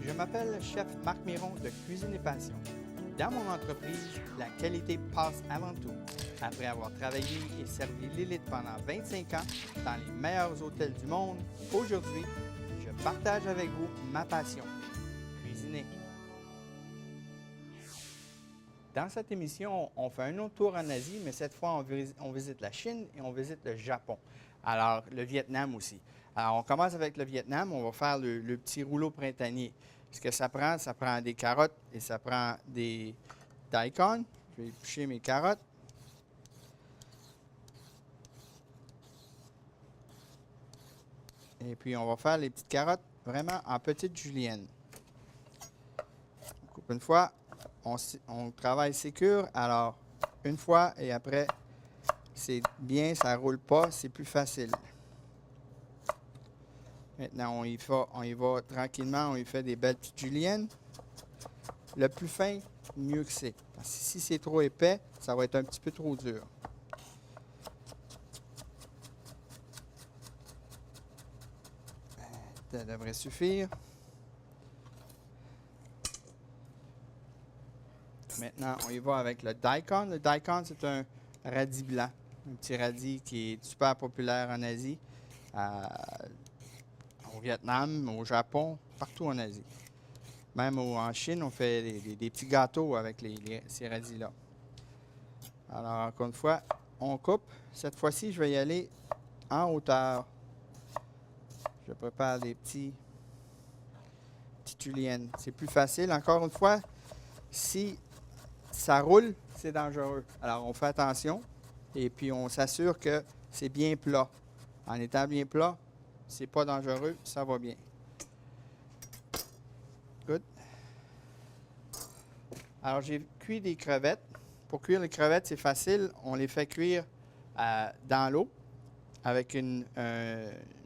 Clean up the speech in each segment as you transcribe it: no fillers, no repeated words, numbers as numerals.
Je m'appelle Chef Marc Miron de Cuisine et Passion. Dans mon entreprise, la qualité passe avant tout. Après avoir travaillé et servi l'élite pendant 25 ans dans les meilleurs hôtels du monde, aujourd'hui, je partage avec vous ma passion, cuisiner. Dans cette émission, on fait un autre tour en Asie, mais cette fois, on visite la Chine et on visite le Japon. Alors, le Vietnam aussi. Alors, on commence avec le Vietnam. On va faire le petit rouleau printanier. Ce que ça prend des carottes et ça prend des daikon. Je vais éplucher mes carottes. Et puis, on va faire les petites carottes vraiment en petites juliennes. On coupe une fois. On travaille sécure. Alors, une fois et après, c'est bien, ça ne roule pas, c'est plus facile. Maintenant, on y va tranquillement, on y fait des belles petites juliennes. Le plus fin, mieux que c'est. Parce que si c'est trop épais, ça va être un petit peu trop dur. Ça devrait suffire. Maintenant, on y va avec le daikon. Le daikon, c'est un radis blanc. Un petit radis qui est super populaire en Asie, au Vietnam, au Japon, partout en Asie. Même en Chine, on fait des petits gâteaux avec ces radis-là. Alors, encore une fois, on coupe. Cette fois-ci, je vais y aller en hauteur. Je prépare des petites juliennes. C'est plus facile. Encore une fois, si ça roule, c'est dangereux. Alors, on fait attention et puis on s'assure que c'est bien plat. En étant bien plat, c'est pas dangereux, ça va bien. Good. Alors, j'ai cuit des crevettes. Pour cuire les crevettes, c'est facile. On les fait cuire dans l'eau avec une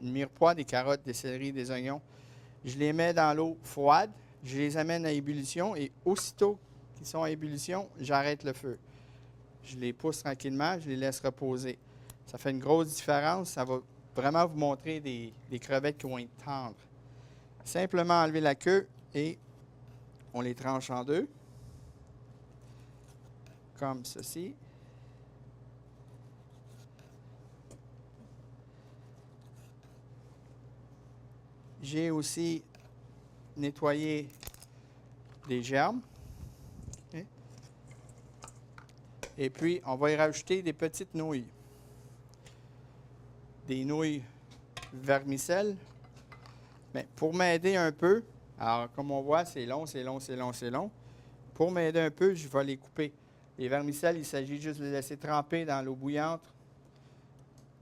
mirepoix, des carottes, des céleris, des oignons. Je les mets dans l'eau froide. Je les amène à ébullition et aussitôt qu'ils sont à ébullition, j'arrête le feu. Je les pousse tranquillement, je les laisse reposer. Ça fait une grosse différence. Ça va vraiment vous montrer des crevettes qui vont être tendres. Simplement enlever la queue et on les tranche en deux. Comme ceci. J'ai aussi nettoyé des germes. Okay. Et puis, on va y rajouter des petites nouilles. Des nouilles vermicelles. Mais pour m'aider un peu, alors comme on voit, c'est long, c'est long, c'est long, c'est long. Pour m'aider un peu, je vais les couper. Les vermicelles, il s'agit juste de les laisser tremper dans l'eau bouillante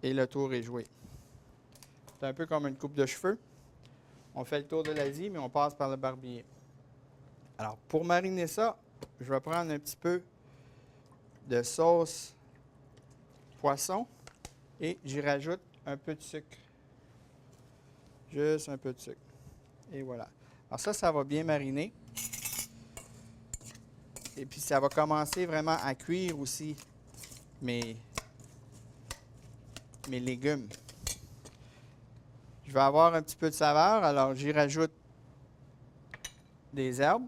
et le tour est joué. C'est un peu comme une coupe de cheveux. On fait le tour de l'Asie, mais on passe par le barbier. Alors, pour mariner ça, je vais prendre un petit peu de sauce poisson et j'y rajoute un peu de sucre. Juste un peu de sucre. Et voilà. Alors ça va bien mariner. Et puis, ça va commencer vraiment à cuire aussi mes légumes. Je vais avoir un petit peu de saveur, alors j'y rajoute des herbes.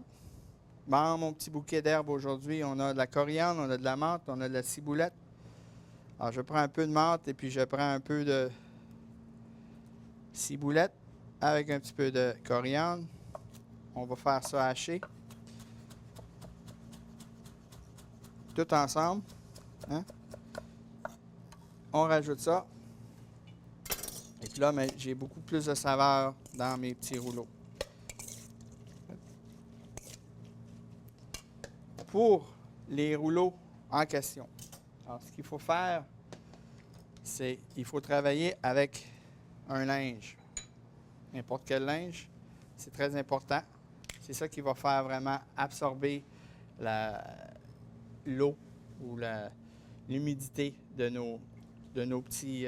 Dans mon petit bouquet d'herbes aujourd'hui, on a de la coriandre, on a de la menthe, on a de la ciboulette. Alors, je prends un peu de menthe et puis je prends un peu de ciboulette avec un petit peu de coriandre. On va faire ça haché. Tout ensemble. Hein? On rajoute ça. Et puis là, j'ai beaucoup plus de saveur dans mes petits rouleaux. Pour les rouleaux en question, alors ce qu'il faut faire, c'est qu'il faut travailler avec un linge. N'importe quel linge, c'est très important. C'est ça qui va faire vraiment absorber l'eau ou l'humidité de nos petits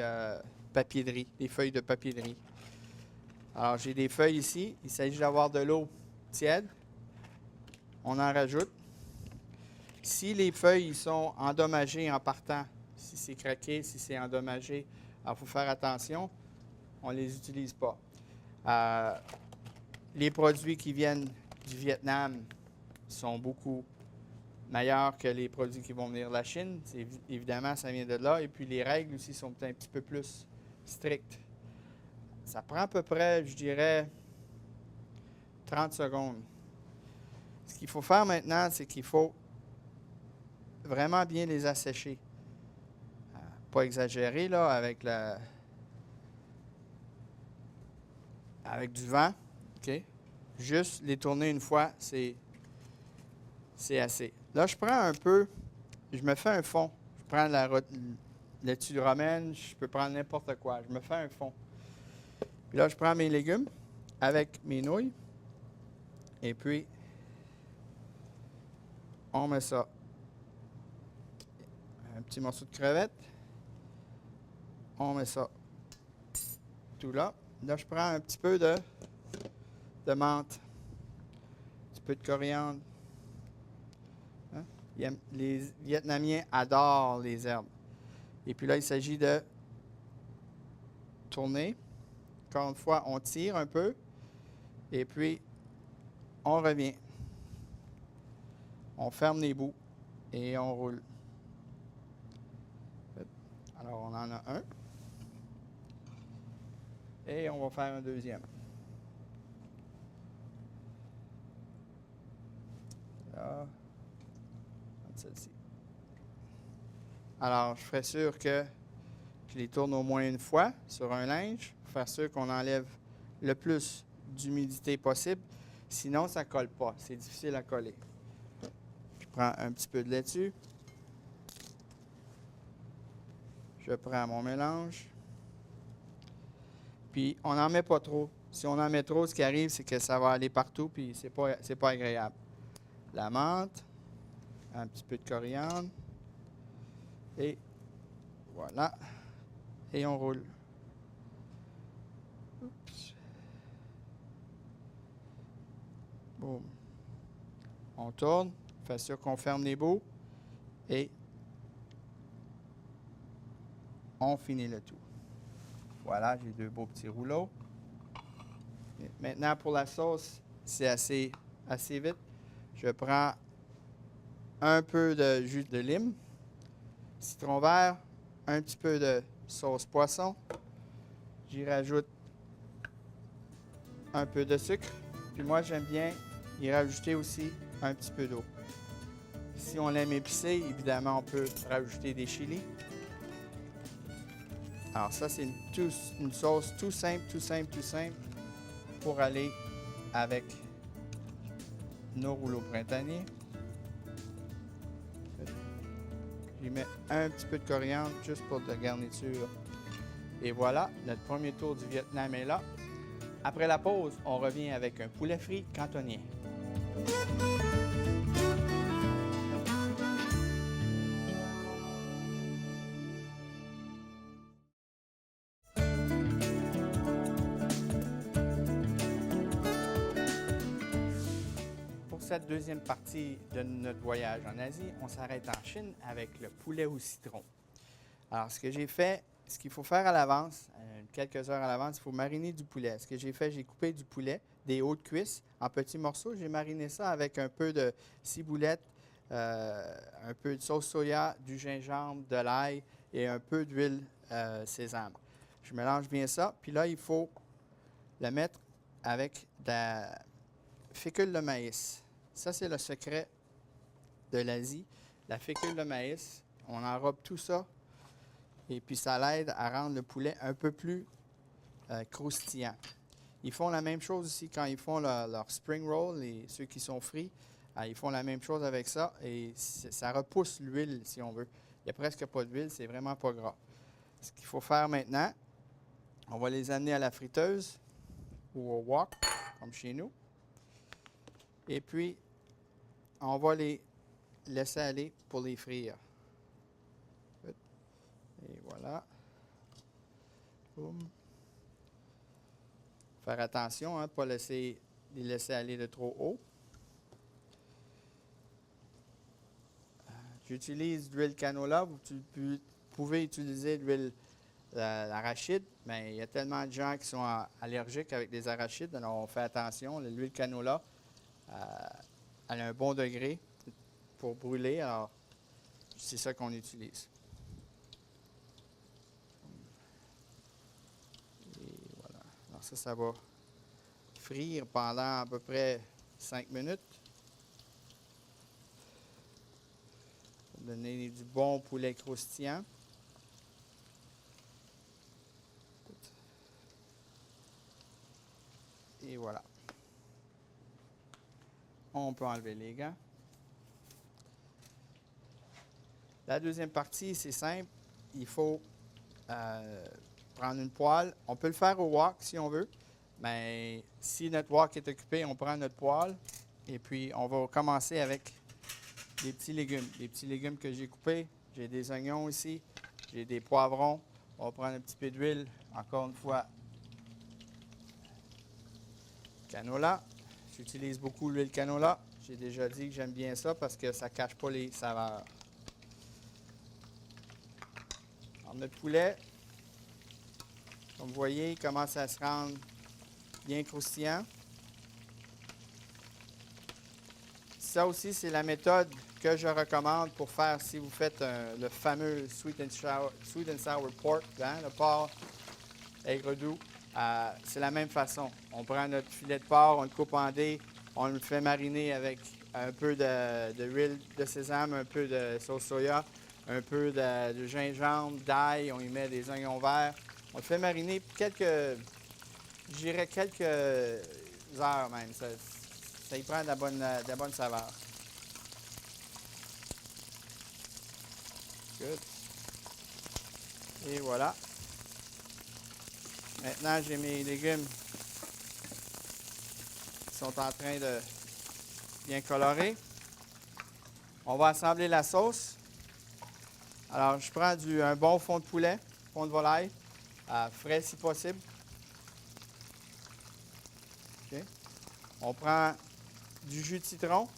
papiers de riz, des feuilles de papier de riz. Alors, j'ai des feuilles ici. Il s'agit d'avoir de l'eau tiède. On en rajoute. Si les feuilles sont endommagées en partant, si c'est craqué, si c'est endommagé, il faut faire attention. On ne les utilise pas. les produits qui viennent du Vietnam sont beaucoup meilleurs que les produits qui vont venir de la Chine. Évidemment, ça vient de là. Et puis les règles aussi sont un petit peu plus strictes. Ça prend à peu près, je dirais, 30 secondes. Ce qu'il faut faire maintenant, c'est qu'il faut vraiment bien les assécher. Pas exagérer là avec du vent. OK? Juste les tourner une fois, c'est assez. Là, je prends un peu, je me fais un fond. Je prends la laitue romaine, je peux prendre n'importe quoi. Je me fais un fond. Puis là, je prends mes légumes avec mes nouilles. Et puis, on met ça. Un petit morceau de crevette. On met ça tout là. Là, je prends un petit peu de menthe. Un petit peu de coriandre. Hein? Les Vietnamiens adorent les herbes. Et puis là, il s'agit de tourner. Encore une fois, on tire un peu. Et puis, on revient. On ferme les bouts et on roule. Alors, on en a un. Et on va faire un deuxième. Là. Celle-ci. Alors, je ferai sûr que je les tourne au moins une fois sur un linge pour faire sûr qu'on enlève le plus d'humidité possible. Sinon, ça ne colle pas. C'est difficile à coller. Je prends un petit peu de laitue. Je prends mon mélange. Puis, on n'en met pas trop. Si on en met trop, ce qui arrive, c'est que ça va aller partout, puis c'est pas agréable. La menthe, un petit peu de coriandre, et voilà. Et on roule. Oups. Boum. On tourne, on fait sûr qu'on ferme les bouts, et on finit le tout. Voilà, j'ai deux beaux petits rouleaux. Et maintenant, pour la sauce, c'est assez vite. Je prends un peu de jus de lime, citron vert, un petit peu de sauce poisson. J'y rajoute un peu de sucre. Puis moi, j'aime bien y rajouter aussi un petit peu d'eau. Si on l'aime épicé, évidemment, on peut rajouter des chilis. Alors ça, c'est une sauce tout simple pour aller avec nos rouleaux printaniers. J'y mets un petit peu de coriandre juste pour de la garniture. Et voilà, notre premier tour du Vietnam est là. Après la pause, on revient avec un poulet frit cantonien. Pour cette deuxième partie de notre voyage en Asie, on s'arrête en Chine avec le poulet au citron. Alors, ce que j'ai fait, ce qu'il faut faire à l'avance, quelques heures à l'avance, il faut mariner du poulet. Ce que j'ai fait, j'ai coupé du poulet, des hauts de cuisse, en petits morceaux. J'ai mariné ça avec un peu de ciboulette, un peu de sauce soya, du gingembre, de l'ail et un peu d'huile sésame. Je mélange bien ça. Puis là, il faut le mettre avec de la fécule de maïs. Ça, c'est le secret de l'Asie. La fécule de maïs, on enrobe tout ça. Et puis, ça l'aide à rendre le poulet un peu plus croustillant. Ils font la même chose aussi quand ils font leur spring roll, ceux qui sont frits. Ils font la même chose avec ça et ça repousse l'huile, si on veut. Il n'y a presque pas d'huile, c'est vraiment pas gras. Ce qu'il faut faire maintenant, on va les amener à la friteuse ou au wok, comme chez nous. Et puis, on va les laisser aller pour les frire. Et voilà. Boum. Faire attention, hein, de ne pas les laisser aller de trop haut. J'utilise de l'huile canola. Vous pouvez utiliser de l'huile l'arachide, mais il y a tellement de gens qui sont allergiques avec des arachides, alors on fait attention. L'huile canola, elle a un bon degré pour brûler, alors c'est ça qu'on utilise. Et voilà. Alors ça va frire pendant à peu près 5 minutes. Pour donner du bon poulet croustillant. Et voilà. On peut enlever les gants. La deuxième partie, c'est simple. Il faut prendre une poêle. On peut le faire au wok si on veut. Mais si notre wok est occupé, on prend notre poêle. Et puis, on va commencer avec des petits légumes. Les petits légumes que j'ai coupés. J'ai des oignons ici. J'ai des poivrons. On va prendre un petit peu d'huile. Encore une fois, canola. J'utilise beaucoup l'huile canola. J'ai déjà dit que j'aime bien ça parce que ça ne cache pas les saveurs. Alors, notre poulet, comme vous voyez, il commence à se rendre bien croustillant. Ça aussi, c'est la méthode que je recommande pour faire si vous faites le fameux sweet and sour pork, hein, le porc aigre doux. C'est la même façon. On prend notre filet de porc, on le coupe en dés, on le fait mariner avec un peu d'huile de sésame, un peu de sauce soya, un peu de gingembre, d'ail, on y met des oignons verts. On le fait mariner je dirais quelques heures même. Ça y prend de la bonne saveur. Good. Et voilà. Maintenant, j'ai mes légumes qui sont en train de bien colorer. On va assembler la sauce. Alors, je prends un bon fond de poulet, fond de volaille, frais si possible. Okay. On prend du jus de citron,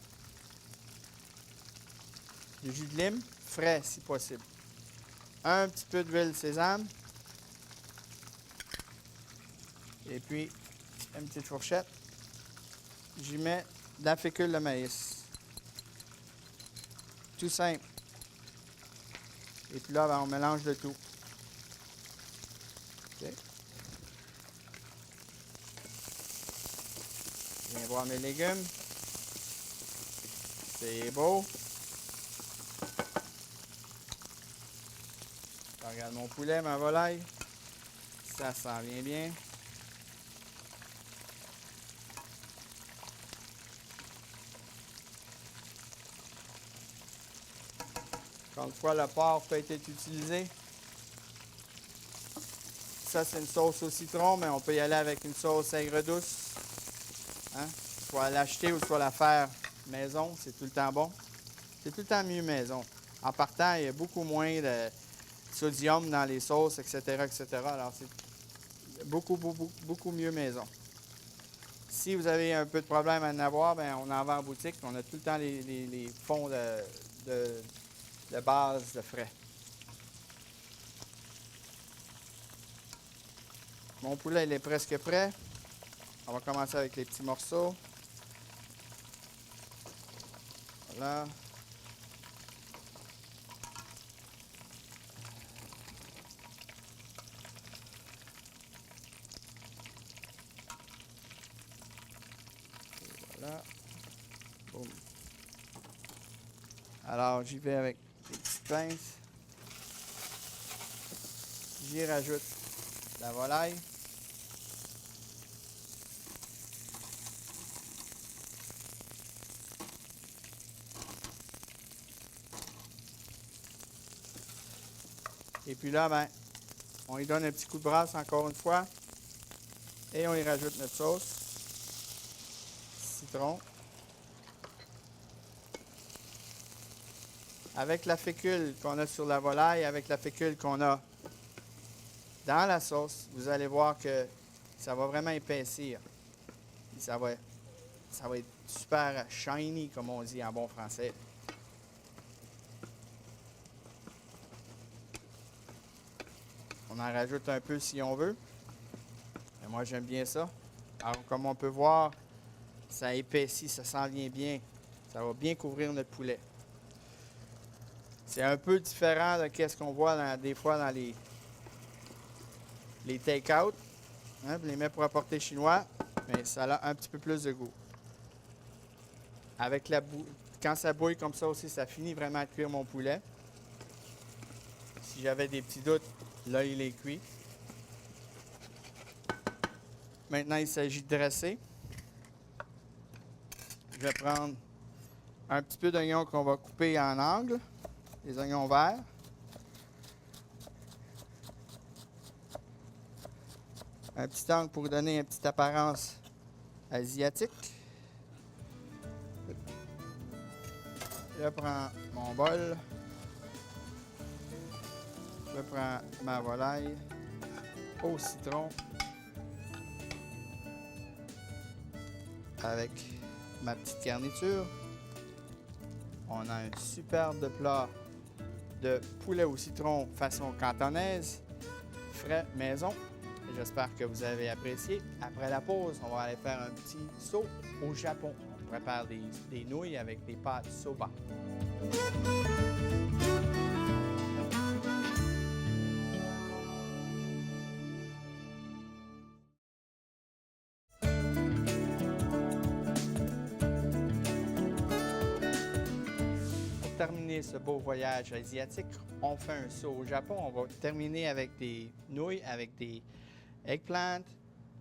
du jus de lime, frais si possible. Un petit peu d'huile de sésame. Et puis, une petite fourchette. J'y mets de la fécule de maïs. Tout simple. Et puis là, ben, on mélange le tout. Okay. Je viens voir mes légumes. C'est beau. Je regarde mon poulet, ma volaille. Ça sent bien bien. Encore une fois, le porc peut être utilisé. Ça, c'est une sauce au citron, mais on peut y aller avec une sauce aigre douce. Hein? Soit l'acheter ou soit la faire maison, c'est tout le temps bon. C'est tout le temps mieux maison. En partant, il y a beaucoup moins de sodium dans les sauces, etc., etc. Alors, c'est beaucoup mieux maison. Si vous avez un peu de problème à en avoir, bien, on en vend en boutique. On a tout le temps les fonds de base de frais. Mon poulet, il est presque prêt. On va commencer avec les petits morceaux. Voilà. Et voilà. Boum. Alors, j'y vais avec les petites pinces. J'y rajoute la volaille. Et puis là, ben, on y donne un petit coup de brasse encore une fois. Et on y rajoute notre sauce. Citron. Avec la fécule qu'on a sur la volaille, avec la fécule qu'on a dans la sauce, vous allez voir que ça va vraiment épaissir. Et ça va être super shiny, comme on dit en bon français. On en rajoute un peu si on veut. Mais moi, j'aime bien ça. Alors, comme on peut voir, ça épaissit, ça s'en vient bien. Ça va bien couvrir notre poulet. C'est un peu différent de ce qu'on voit des fois dans les take-out. Hein, les mets pour apporter chinois, mais ça a un petit peu plus de goût. Avec quand ça bouille comme ça aussi, ça finit vraiment de cuire mon poulet. Si j'avais des petits doutes, là, il est cuit. Maintenant, il s'agit de dresser. Je vais prendre un petit peu d'oignon qu'on va couper en angles, des oignons verts. Un petit angle pour donner une petite apparence asiatique. Je prends mon bol. Je prends ma volaille au citron avec ma petite garniture. On a un superbe plat de poulet au citron façon cantonaise, frais maison. J'espère que vous avez apprécié. Après la pause, on va aller faire un petit saut au Japon. On prépare des nouilles avec des pâtes soba. Pour terminer ce beau voyage asiatique, on fait un saut au Japon. On va terminer avec des nouilles, avec des eggplant,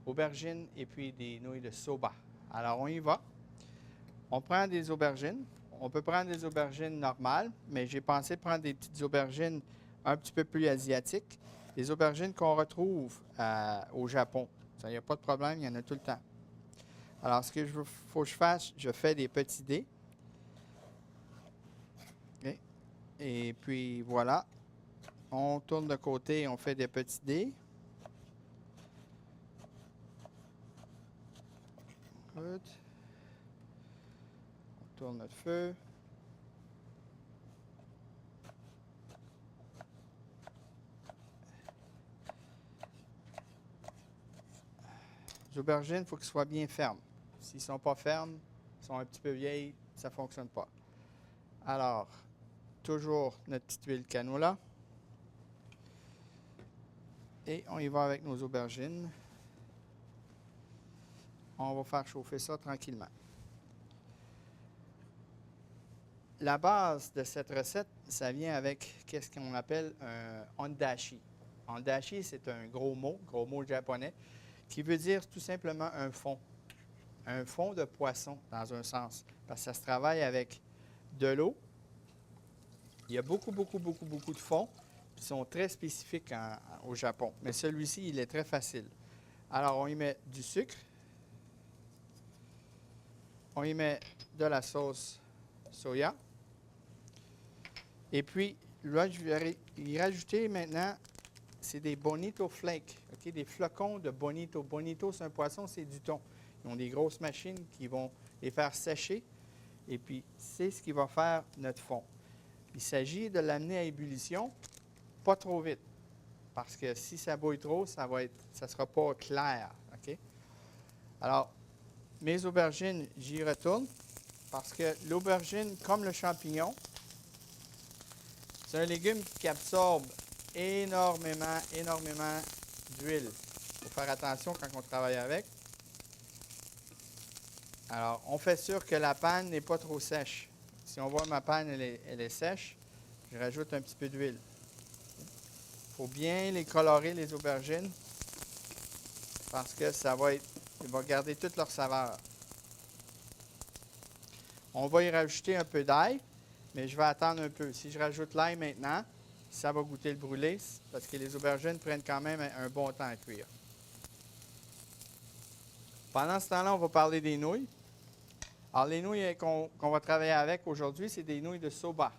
aubergines et puis des nouilles de soba. Alors, on y va. On prend des aubergines. On peut prendre des aubergines normales, mais j'ai pensé prendre des petites aubergines un petit peu plus asiatiques. Des aubergines qu'on retrouve au Japon. Ça, il n'y a pas de problème, il y en a tout le temps. Alors, ce qu'il faut que je fasse, je fais des petits dés. Okay. Et puis, voilà. On tourne de côté, on fait des petits dés. Good. On tourne notre feu. Les aubergines, il faut qu'ils soient bien fermes. S'ils ne sont pas fermes, ils sont un petit peu vieilles, ça ne fonctionne pas. Alors, toujours notre petite huile canola. Et on y va avec nos aubergines. On va faire chauffer ça tranquillement. La base de cette recette, ça vient avec ce qu'on appelle un ondashi. Ondashi, c'est un gros mot japonais, qui veut dire tout simplement un fond. Un fond de poisson, dans un sens. Parce que ça se travaille avec de l'eau. Il y a beaucoup de fonds qui sont très spécifiques au Japon. Mais celui-ci, il est très facile. Alors, on y met du sucre. On y met de la sauce soya. Et puis, là, je vais y rajouter maintenant, c'est des bonito flakes, okay? Des flocons de bonito. Bonito, c'est un poisson, c'est du thon. Ils ont des grosses machines qui vont les faire sécher. Et puis, c'est ce qui va faire notre fond. Il s'agit de l'amener à ébullition, pas trop vite. Parce que si ça bouille trop, ça ne sera pas clair. Okay? Alors, mes aubergines, j'y retourne. Parce que l'aubergine, comme le champignon, c'est un légume qui absorbe énormément d'huile. Il faut faire attention quand on travaille avec. Alors, on fait sûr que la panne n'est pas trop sèche. Si on voit ma panne, elle est sèche, je rajoute un petit peu d'huile. Il faut bien les colorer, les aubergines, parce que il va garder toute leur saveur. On va y rajouter un peu d'ail, mais je vais attendre un peu. Si je rajoute l'ail maintenant, ça va goûter le brûlé, parce que les aubergines prennent quand même un bon temps à cuire. Pendant ce temps-là, on va parler des nouilles. Alors, les nouilles qu'on va travailler avec aujourd'hui, c'est des nouilles de soba.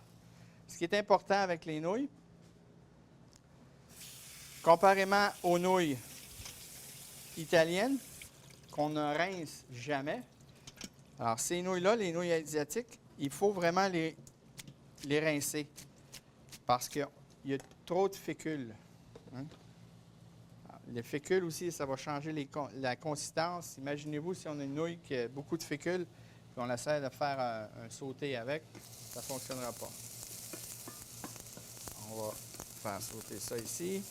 Ce qui est important avec les nouilles, comparément aux nouilles italiennes, qu'on ne rince jamais. Alors, ces nouilles-là, les nouilles asiatiques, il faut vraiment les rincer parce qu'il y a trop de fécule. Hein? Les fécules aussi, ça va changer la consistance. Imaginez-vous si on a une nouille qui a beaucoup de fécules, puis on essaie de faire un sauté avec, ça ne fonctionnera pas. On va faire sauter ça ici.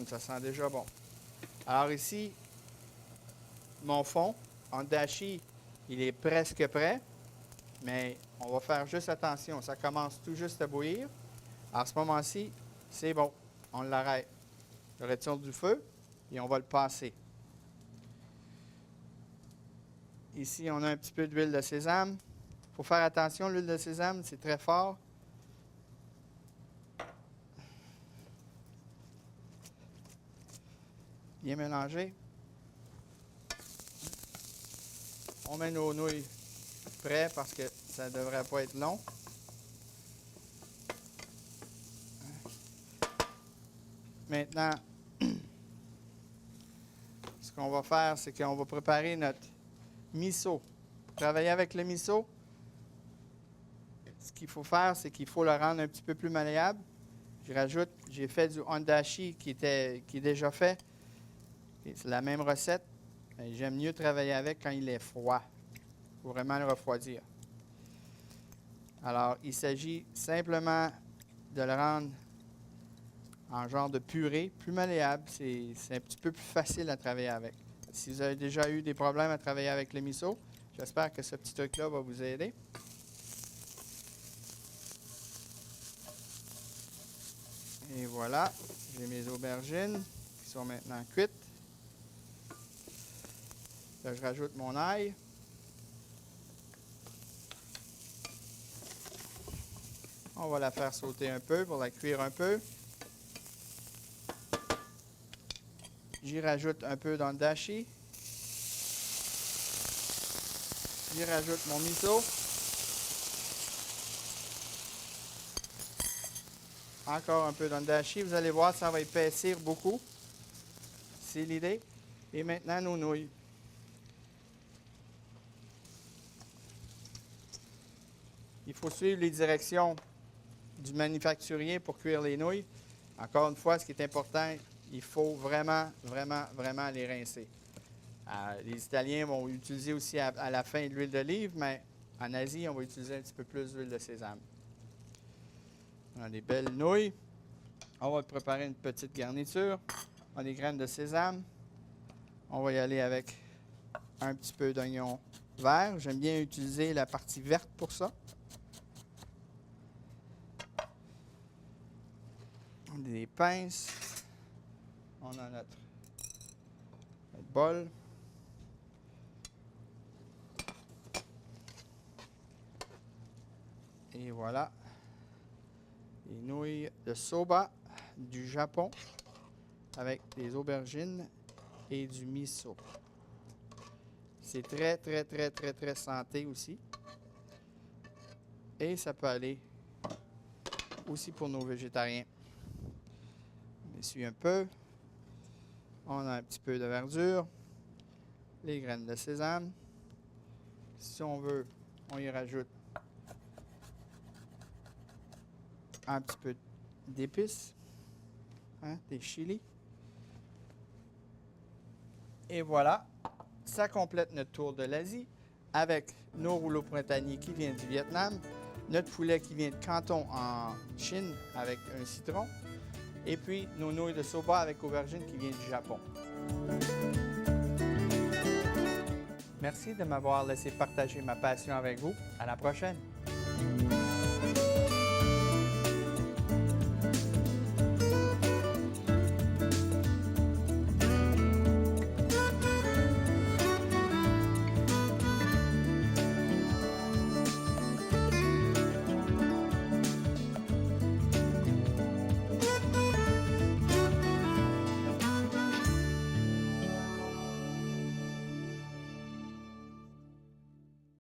Ça sent déjà bon. Alors ici, mon fond en dashi, il est presque prêt, mais on va faire juste attention. Ça commence tout juste à bouillir. À ce moment-ci, c'est bon. On l'arrête. On retire du feu et on va le passer. Ici, on a un petit peu d'huile de sésame. Il faut faire attention, l'huile de sésame, c'est très fort. Bien mélangé. On met nos nouilles prêtes parce que ça ne devrait pas être long. Maintenant, ce qu'on va faire, c'est qu'on va préparer notre miso. Pour travailler avec le miso, ce qu'il faut faire, c'est qu'il faut le rendre un petit peu plus malléable. J'ai fait du ondashi qui est déjà fait. C'est la même recette. J'aime mieux travailler avec quand il est froid. Il faut vraiment le refroidir. Alors, il s'agit simplement de le rendre en genre de purée, plus malléable. C'est un petit peu plus facile à travailler avec. Si vous avez déjà eu des problèmes à travailler avec le miso, j'espère que ce petit truc-là va vous aider. Et voilà, j'ai mes aubergines qui sont maintenant cuites. Là, je rajoute mon ail. On va la faire sauter un peu pour la cuire un peu. J'y rajoute un peu dans le dashi. J'y rajoute mon miso. Encore un peu dans le dashi. Vous allez voir, ça va épaissir beaucoup. C'est l'idée. Et maintenant, nos nouilles. Il faut suivre les directions du manufacturier pour cuire les nouilles. Encore une fois, ce qui est important, il faut vraiment, vraiment, vraiment les rincer. Les Italiens vont utiliser aussi à la fin de l'huile d'olive, mais en Asie, on va utiliser un petit peu plus d'huile de sésame. On a des belles nouilles. On va préparer une petite garniture. On a des graines de sésame. On va y aller avec un petit peu d'oignon vert. J'aime bien utiliser la partie verte pour ça. On a des pinces. On a notre bol. Et voilà. Les nouilles de soba du Japon avec des aubergines et du miso. C'est très, très, très, très, très santé aussi. Et ça peut aller aussi pour nos végétariens. On essuie un peu. On a un petit peu de verdure. Les graines de sésame. Si on veut, on y rajoute un petit peu d'épices, des chilis. Et voilà, ça complète notre tour de l'Asie avec nos rouleaux printaniers qui viennent du Vietnam, notre poulet qui vient de Canton en Chine avec un citron, et puis nos nouilles de soba avec aubergine qui viennent du Japon. Merci de m'avoir laissé partager ma passion avec vous. À la prochaine!